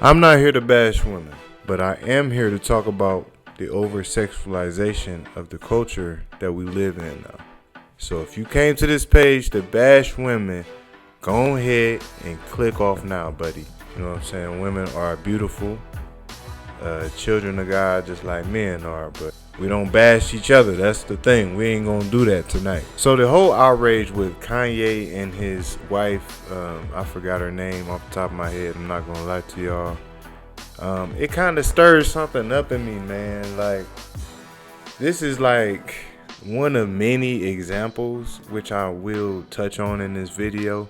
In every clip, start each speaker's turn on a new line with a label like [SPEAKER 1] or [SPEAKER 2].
[SPEAKER 1] I'm not here to bash women, but I am here to talk about the over-sexualization of the culture that we live in now. So if you came to this page to bash women, go ahead and click off now, buddy. You know what I'm saying? Women are beautiful, children of God just like men are, but we don't bash each other. That's the thing. We ain't gonna do that tonight. So the whole outrage with Kanye and his wife, I forgot her name off the top of my head. I'm not gonna lie to y'all. It kind of stirs something up in me, man. Like, this is like one of many examples, which I will touch on in this video,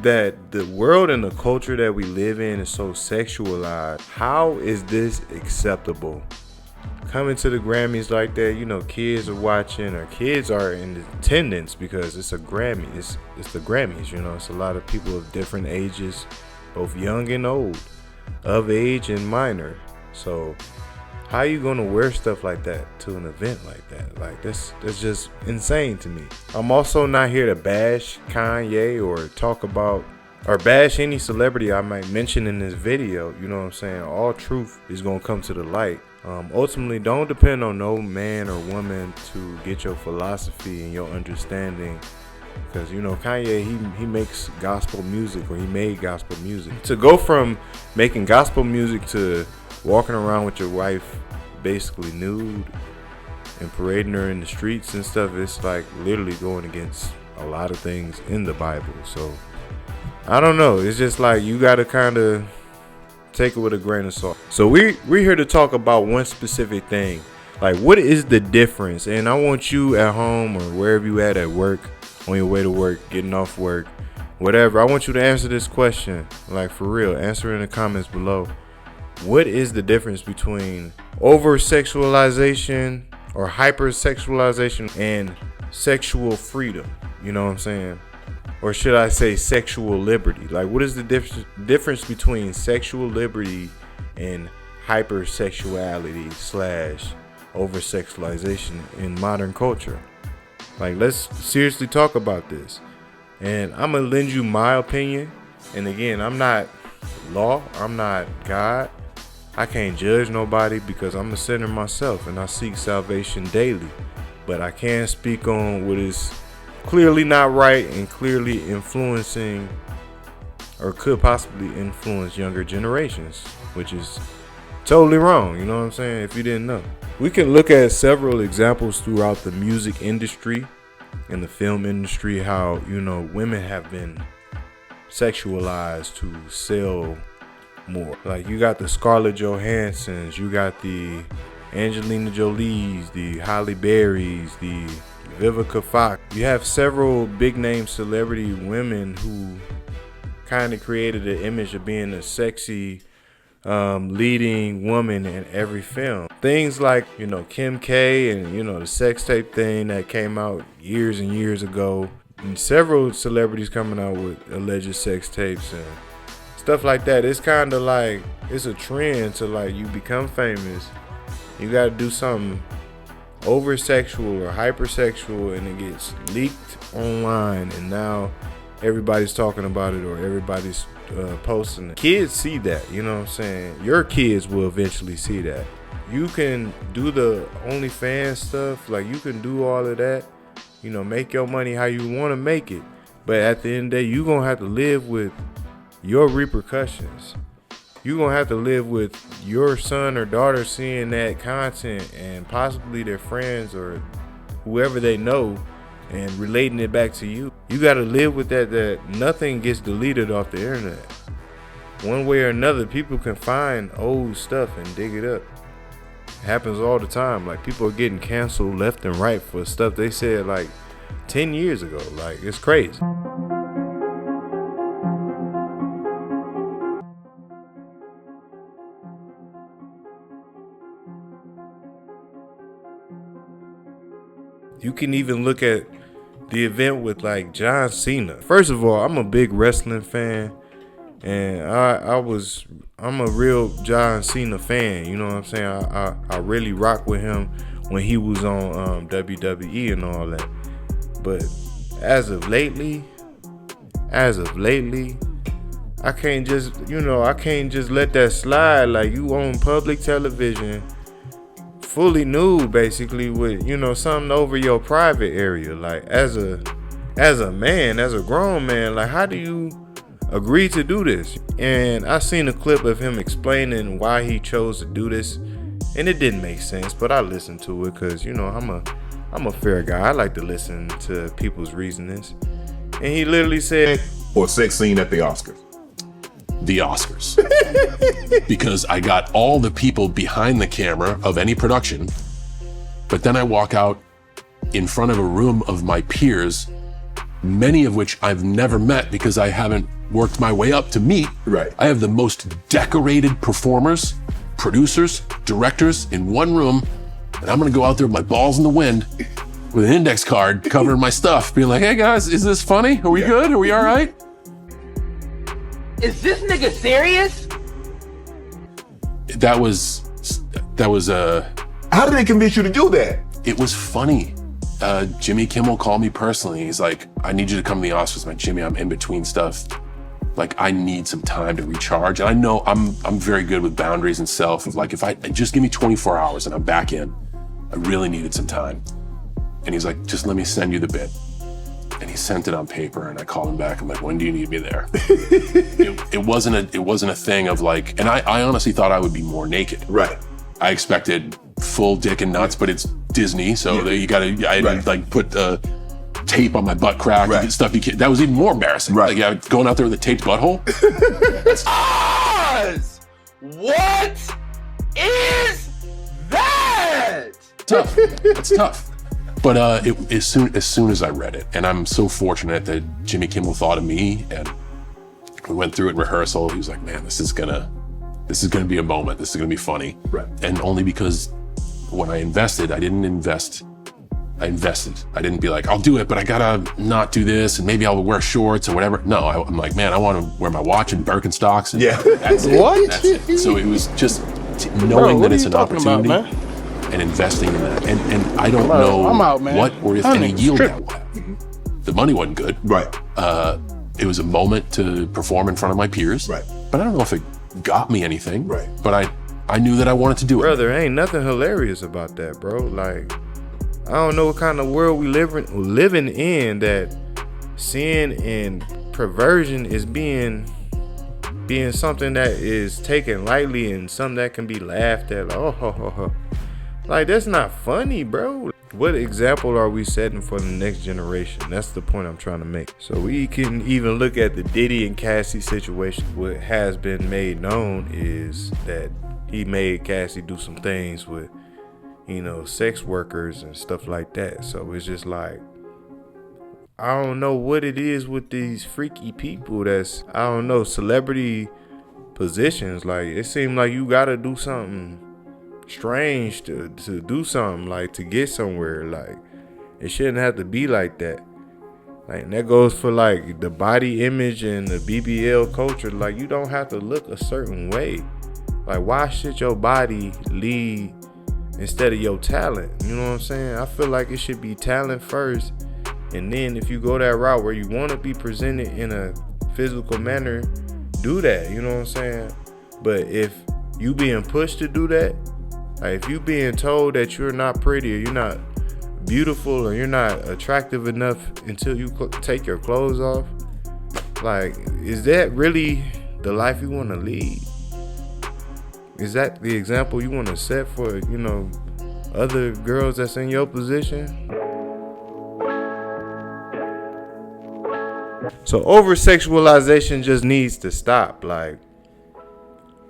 [SPEAKER 1] that the world and the culture that we live in is so sexualized. How is this acceptable? Coming to the Grammys like that, you know, kids are watching, or kids are in attendance because it's a Grammy. It's the Grammys, you know. It's a lot of people of different ages, both young and old, of age and minor. So how you gonna wear stuff like that to an event like that? Like, that's just insane to me. I'm also not here to bash Kanye or talk about or bash any celebrity I might mention in this video. You know what I'm saying? All truth is gonna come to the light. Ultimately, don't depend on no man or woman to get your philosophy and your understanding, because, you know, Kanye, he makes gospel music, or he made gospel music. To go from making gospel music to walking around with your wife basically nude and parading her in the streets and stuff, it's like literally going against a lot of things in the Bible. So I don't know, it's just like you gotta kind of take it with a grain of salt. So we're here to talk about one specific thing. Like, what is the difference? And I want you at home or wherever you at work, on your way to work, getting off work, whatever, I want you to answer this question. Like, for real, answer in the comments below. What is the difference between over-sexualization or hyper-sexualization and sexual freedom? You know what I'm saying? Or should I say sexual liberty? Like, what is the difference between sexual liberty and hypersexuality / over-sexualization in modern culture? Like, let's seriously talk about this. And I'm going to lend you my opinion. And again, I'm not law. I'm not God. I can't judge nobody because I'm a sinner myself and I seek salvation daily. But I can speak on what is clearly not right and clearly influencing, or could possibly influence, younger generations, which is totally wrong. You know what I'm saying? If you didn't know, we can look at several examples throughout the music industry and the film industry, how, you know, women have been sexualized to sell more. Like, you got the Scarlett Johanssons, you got the Angelina Jolies, the Halle Berrys, the Vivica Fox. You have several big name celebrity women who kind of created an image of being a sexy leading woman in every film. Things like, you know, Kim K and, you know, the sex tape thing that came out years and years ago, and several celebrities coming out with alleged sex tapes and stuff like that. It's kind of like, it's a trend to, like, you become famous, you got to do something over-sexual or hypersexual, and it gets leaked online, and now everybody's talking about it, or everybody's posting it. Kids see that, you know what I'm saying? Your kids will eventually see that. You can do the OnlyFans stuff, like, you can do all of that, you know, make your money how you want to make it, but at the end of the day, you're going to have to live with your repercussions. You're going to have to live with your son or daughter seeing that content, and possibly their friends or whoever they know, and relating it back to you. You got to live with that nothing gets deleted off the internet. One way or another, people can find old stuff and dig it up. It happens all the time. Like, people are getting canceled left and right for stuff they said like 10 years ago. Like, it's crazy. You can even look at the event with, like, John Cena. First of all, I'm a big wrestling fan, and I'm a real John Cena fan. You know what I'm saying? I really rock with him when he was on WWE and all that. But as of lately, I can't just let that slide. Like, you on public television, fully nude, basically, with, something over your private area. Like, as a man, as a grown man, like, how do you agree to do this? And I seen a clip of him explaining why he chose to do this, and it didn't make sense, but I listened to it because, I'm a fair guy. I like to listen to people's reasonings. And he literally said,
[SPEAKER 2] or sex scene at the Oscars.
[SPEAKER 3] The Oscars. Because I got all the people behind the camera of any production, but then I walk out in front of a room of my peers, many of which I've never met because I haven't worked my way up to meet.
[SPEAKER 2] Right.
[SPEAKER 3] I have the most decorated performers, producers, directors in one room, and I'm gonna go out there with my balls in the wind with an index card covering my stuff, being like, hey guys, is this funny? Are we good? Are we all right?
[SPEAKER 4] Is this nigga serious?
[SPEAKER 3] That was
[SPEAKER 2] How did they convince you to do that?
[SPEAKER 3] it was funny. Jimmy Kimmel called me personally. He's like, I need you to come to the Oscars. I'm like, Jimmy, I'm in between stuff. Like, I need some time to recharge. And I know I'm very good with boundaries and self. Of like, if I just give me 24 hours and I'm back in, I really needed some time. And he's like, just let me send you the bit. And he sent it on paper, and I called him back. I'm like, when do you need me there? It wasn't a thing of like, and I honestly thought I would be more naked.
[SPEAKER 2] Right.
[SPEAKER 3] I expected full dick and nuts, but it's Disney, so you gotta, I like put tape on my butt crack and stuff. You can't, that was even more embarrassing.
[SPEAKER 2] Right.
[SPEAKER 3] Like, going out there with a taped butthole.
[SPEAKER 4] Oz! What is that?
[SPEAKER 3] Tough. It's tough. But as soon as I read it, and I'm so fortunate that Jimmy Kimmel thought of me, and we went through it in rehearsal. He was like, "Man, this is gonna be a moment. This is gonna be funny."
[SPEAKER 2] Right.
[SPEAKER 3] And only because when I invested, I didn't invest. I invested. I didn't be like, I'll do it, but I gotta not do this, and maybe I'll wear shorts or whatever. No, I'm like, man, I want to wear my watch and Birkenstocks. And that's it.
[SPEAKER 5] What?
[SPEAKER 3] That's it. So it was just knowing that it's an opportunity.
[SPEAKER 5] About,
[SPEAKER 3] and investing in that. And I don't know what or if any yield that will have. The money wasn't good.
[SPEAKER 2] Right.
[SPEAKER 3] It was a moment to perform in front of my peers.
[SPEAKER 2] Right.
[SPEAKER 3] But I don't know if it got me anything.
[SPEAKER 2] Right.
[SPEAKER 3] But I knew that I wanted to do it.
[SPEAKER 1] brother, ain't nothing hilarious about that, bro. Like, I don't know what kind of world we living in that sin and perversion is being something that is taken lightly and something that can be laughed at. Like, like, that's not funny, bro. What example are we setting for the next generation? That's the point I'm trying to make. So we can even look at the Diddy and Cassie situation. What has been made known is that he made Cassie do some things with, sex workers and stuff like that. So it's just like, I don't know what it is with these freaky people that's, I don't know, celebrity positions. Like, it seems like you gotta do something strange to do something, like, to get somewhere. Like, it shouldn't have to be like that. Like, and that goes for like the body image and the BBL culture. Like, you don't have to look a certain way. Like, why should your body lead instead of your talent? You know what I'm saying? I feel like it should be talent first, and then if you go that route where you want to be presented in a physical manner, do that. You know what I'm saying? But if you being pushed to do that, like, if you being told that you're not pretty, or you're not beautiful, or you're not attractive enough until you take your clothes off, like, is that really the life you want to lead? Is that the example you want to set for, other girls that's in your position? So over-sexualization just needs to stop. Like,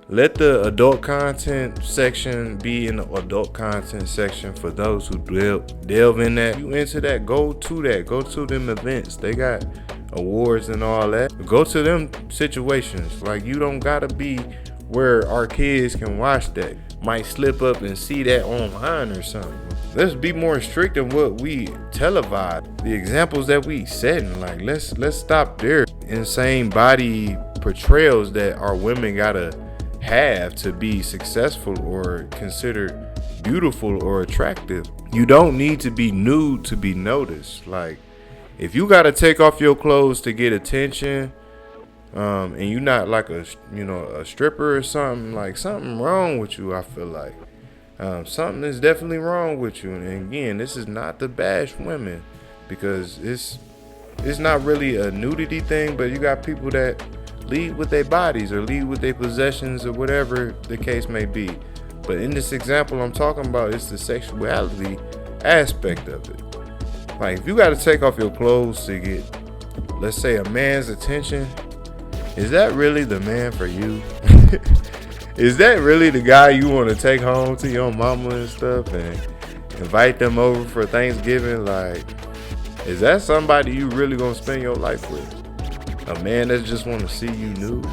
[SPEAKER 1] let the adult content section be in the adult content section for those who delve in that. You into that, go to that. Go to them events. They got awards and all that. Go to them situations. Like, you don't gotta be where our kids can watch that. Might slip up and see that online or something. Let's be more strict in what we televise. The examples that we setting, like, let's stop there. Insane body portrayals that our women gotta have to be successful or considered beautiful or attractive. You don't need to be nude to be noticed. Like, if you gotta take off your clothes to get attention, and you not like a stripper or something, like something wrong with you. I feel like something is definitely wrong with you. And again, this is not to bash women, because it's not really a nudity thing, but you got people that lead with their bodies or lead with their possessions or whatever the case may be. But in this example I'm talking about, it's the sexuality aspect of it. Like, if you got to take off your clothes to get, let's say, a man's attention, is that really the man for you? Is that really the guy you want to take home to your mama and stuff and invite them over for Thanksgiving? Like, is that somebody you really gonna spend your life with? A man that just want to see you nude?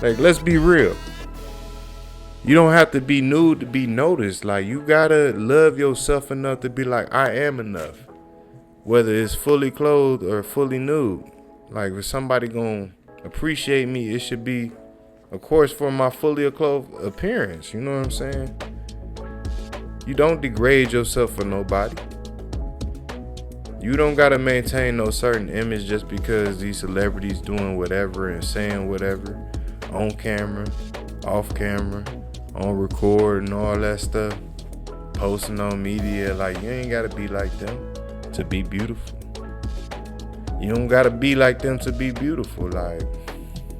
[SPEAKER 1] Like, let's be real. You don't have to be nude to be noticed. Like, you gotta love yourself enough to be like, I am enough. Whether it's fully clothed or fully nude. Like, if somebody gonna appreciate me, it should be, of course, for my fully clothed appearance. You know what I'm saying? You don't degrade yourself for nobody. You don't gotta maintain no certain image just because these celebrities doing whatever and saying whatever on camera, off camera, on record and all that stuff, posting on media. Like, you ain't gotta be like them to be beautiful. You don't gotta be like them to be beautiful. Like,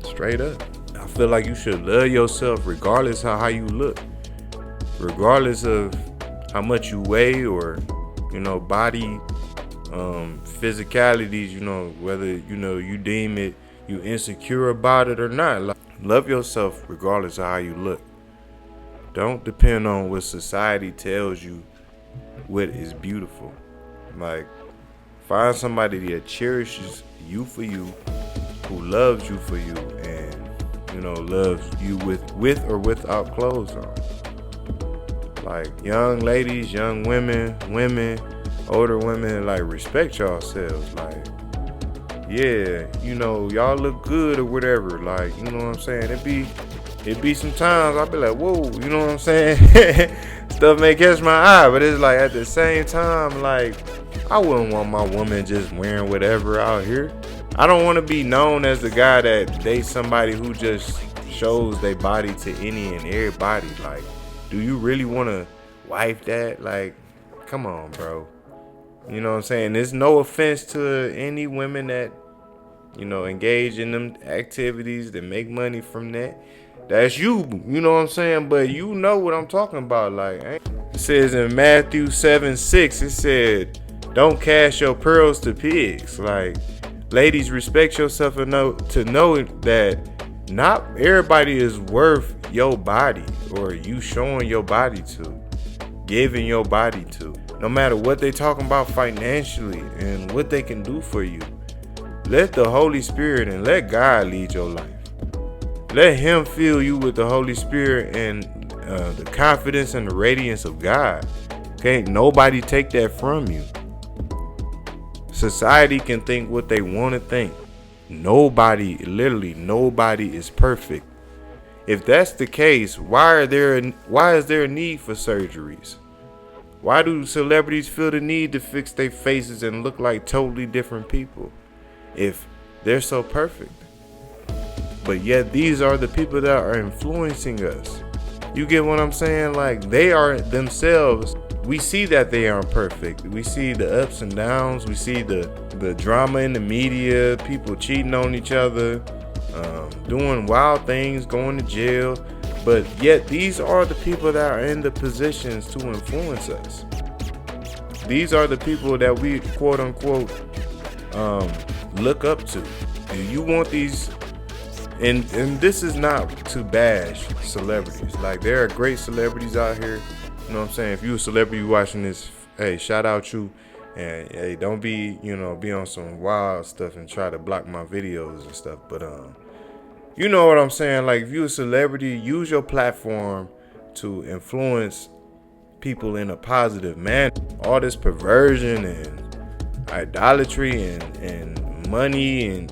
[SPEAKER 1] straight up. I feel like you should love yourself regardless of how you look, regardless of how much you weigh or, body physicalities, whether, you deem it, you insecure about it or not. Like, love yourself regardless of how you look. Don't depend on what society tells you what is beautiful. Like, find somebody that cherishes you for you, who loves you for you, and, loves you with or without clothes on. Like, young ladies, young women, older women, like, respect yourselves. Like, yeah, y'all look good or whatever. Like, you know what I'm saying? It be sometimes I'll be like, whoa, you know what I'm saying? Stuff may catch my eye, but it's like, at the same time, like, I wouldn't want my woman just wearing whatever out here. I don't want to be known as the guy that dates somebody who just shows their body to any and everybody. Like, do you really want to wife that? Like, come on, bro. You know what I'm saying? There's no offense to any women that, engage in them activities, that make money from that. That's you know what I'm saying? But you know what I'm talking about. Like, it says in Matthew 7:6, it said, don't cast your pearls to pigs. Like, ladies, respect yourself enough to know that not everybody is worth your body, or you showing your body to, giving your body to. No matter what they talking about financially and what they can do for you. Let the Holy Spirit and let God lead your life. Let him fill you with the Holy Spirit and the confidence and the radiance of God. Can't nobody take that from you. Society can think what they want to think. Literally nobody is perfect. If that's the case, why is there a need for surgeries? Why do celebrities feel the need to fix their faces and look like totally different people if they're so perfect? But yet these are the people that are influencing us. You get what I'm saying? Like, they are themselves. We see that they aren't perfect. We see the ups and downs. We see the drama in the media, people cheating on each other, doing wild things, going to jail. But yet these are the people that are in the positions to influence us. These are the people that we, quote unquote, look up to. Do you want these? And this is not to bash celebrities. Like, there are great celebrities out here. You know what I'm saying? If you a celebrity watching this, hey, shout out you. And hey, don't be, be on some wild stuff and try to block my videos and stuff. But you know what I'm saying? Like, if you a celebrity, use your platform to influence people in a positive manner. All this perversion and idolatry and money and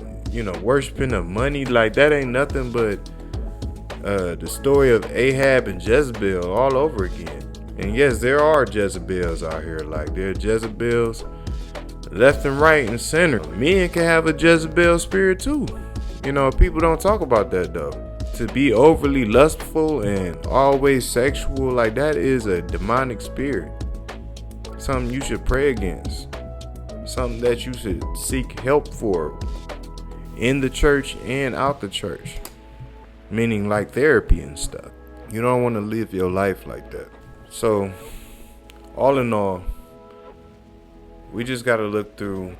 [SPEAKER 1] worshiping of money, like, that ain't nothing but the story of Ahab and Jezebel all over again. And yes, there are Jezebels out here. Like, there are Jezebels left and right and center. Men can have a Jezebel spirit too. You know, people don't talk about that though. To be overly lustful and always sexual, like that is a demonic spirit. Something you should pray against. Something that you should seek help for in the church and out the church. Meaning like therapy and stuff. You don't want to live your life like that. So, all in all, we just got to look to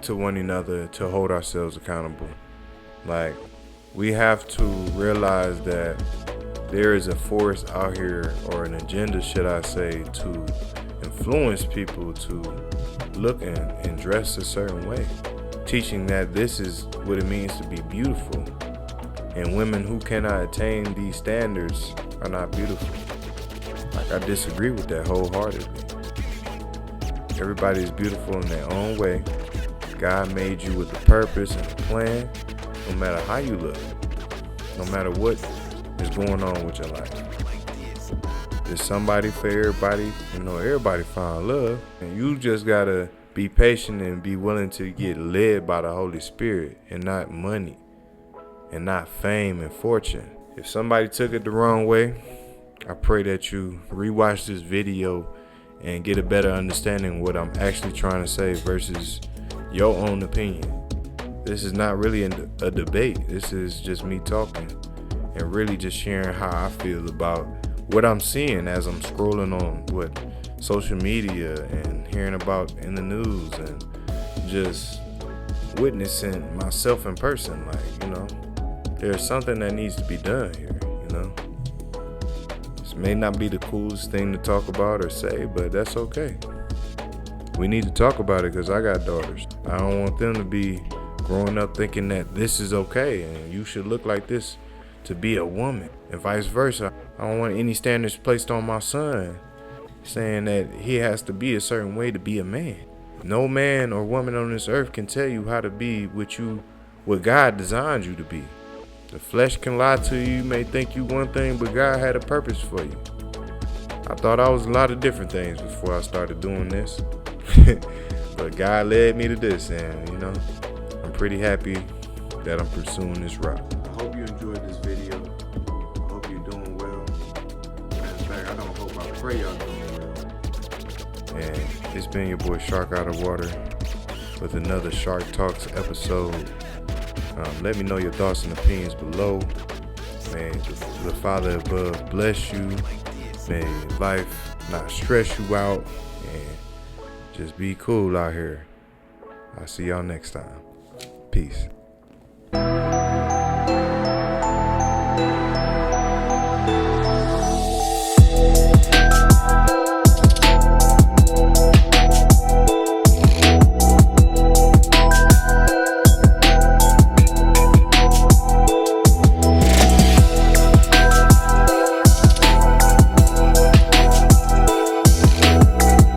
[SPEAKER 1] one another to hold ourselves accountable. Like, we have to realize that there is a force out here, or an agenda, should I say, to influence people to look and dress a certain way. Teaching that this is what it means to be beautiful. And women who cannot attain these standards are not beautiful. Like, I disagree with that wholeheartedly. Everybody is beautiful in their own way. God made you with a purpose and a plan, no matter how you look, no matter what is going on with your life. There's somebody for everybody. You know, everybody find love. And you just gotta be patient and be willing to get led by the Holy Spirit, and not money, and not fame and fortune. If somebody took it the wrong way, I pray that you rewatch this video and get a better understanding of what I'm actually trying to say versus your own opinion. This is not really a debate. This is just me talking and really just sharing how I feel about what I'm seeing as I'm scrolling on social media and hearing about in the news, and just witnessing myself in person. Like, you know, there's something that needs to be done here, you know. This may not be the coolest thing to talk about or say, but that's okay. We need to talk about it because I got daughters. I don't want them to be growing up thinking that this is okay and you should look like this to be a woman, and vice versa. I don't want any standards placed on my son saying that he has to be a certain way to be a man. No man or woman on this earth can tell you how to be what God designed you to be. The flesh can lie to you. You may think you one thing, but God had a purpose for you. I thought I was a lot of different things before I started doing this. But God led me to this, and you know, I'm pretty happy that I'm pursuing this route. I hope you enjoyed this video. I hope you're doing well. In fact, I pray y'all doing well. And it's been your boy Shark Out of Water with another Shark Talks episode. Let me know your thoughts and opinions below. May the Father above bless you. May life not stress you out. And just be cool out here. I'll see y'all next time. Peace.